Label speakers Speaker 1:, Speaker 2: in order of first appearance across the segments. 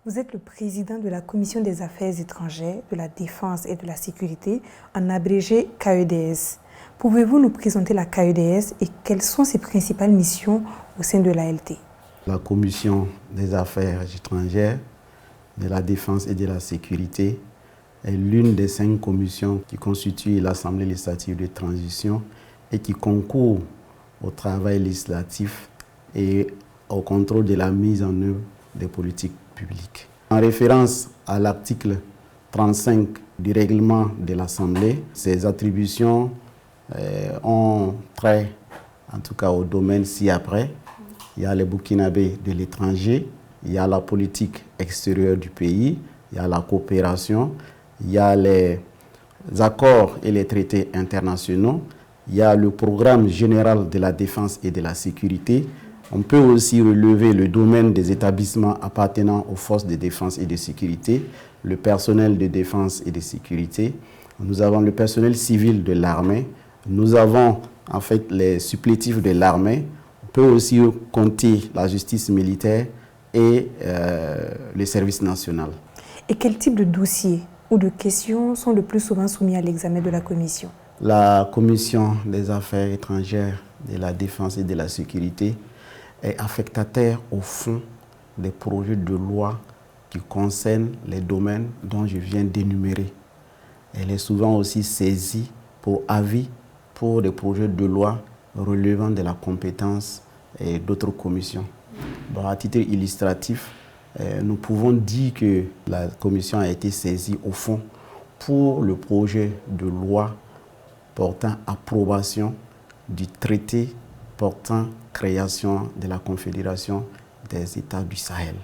Speaker 1: Vous êtes le président de la Commission des Affaires étrangères, de la Défense et de la Sécurité, en abrégé KEDS. Pouvez-vous nous présenter la KEDS et quelles sont ses principales missions au sein de l'ALT?
Speaker 2: La Commission des Affaires étrangères, de la Défense et de la Sécurité est l'une des 5 commissions qui constituent l'Assemblée législative de transition et qui concourt au travail législatif et au contrôle de la mise en œuvre des politiques publiques. En référence à l'article 35 du règlement de l'Assemblée, ces attributions ont trait, en tout cas au domaine ci-après. Il y a les Burkinabés de l'étranger, il y a la politique extérieure du pays, il y a la coopération, il y a les accords et les traités internationaux, il y a le programme général de la défense et de la sécurité. On peut aussi relever le domaine des établissements appartenant aux forces de défense et de sécurité, le personnel de défense et de sécurité. Nous avons le personnel civil de l'armée. Nous avons en fait les supplétifs de l'armée. On peut aussi compter la justice militaire et le service national.
Speaker 1: Et quel type de dossiers ou de questions sont le plus souvent soumis à l'examen de la Commission?
Speaker 2: La Commission des Affaires étrangères, de la Défense et de la Sécurité est affectataire au fond des projets de loi qui concernent les domaines dont je viens d'énumérer. Elle est souvent aussi saisie pour avis pour des projets de loi relevant de la compétence d'autres commissions. Bon, à titre illustratif, nous pouvons dire que la commission a été saisie au fond pour le projet de loi portant approbation du traité portant création de la Confédération des États du Sahel.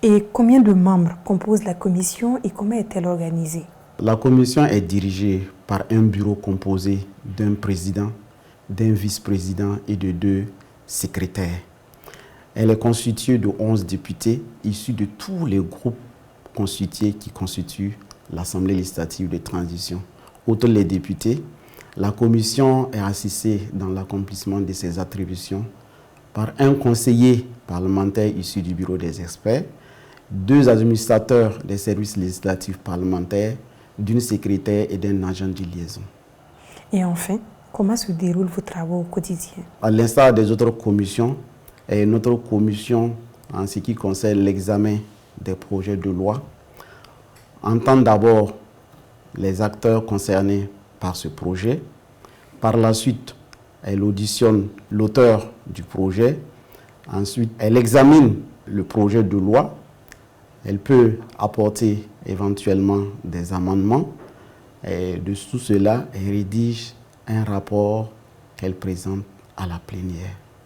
Speaker 1: Et combien de membres composent la commission et comment est-elle organisée?
Speaker 2: La commission est dirigée par un bureau composé d'un président, d'un vice-président et de 2 secrétaires. Elle est constituée de 11 députés issus de tous les groupes constitués qui constituent l'Assemblée législative de transition. Outre les députés, la commission est assistée dans l'accomplissement de ses attributions par un conseiller parlementaire issu du bureau des experts, 2 administrateurs des services législatifs parlementaires, d'une secrétaire et d'un agent de liaison.
Speaker 1: Et enfin, comment se déroulent vos travaux au quotidien?
Speaker 2: À l'instar des autres commissions, notre commission, en ce qui concerne l'examen des projets de loi, entend d'abord les acteurs concernés par ce projet. Par la suite, elle auditionne l'auteur du projet. Ensuite, elle examine le projet de loi. Elle peut apporter éventuellement des amendements. Et de tout cela, elle rédige un rapport qu'elle présente à la plénière.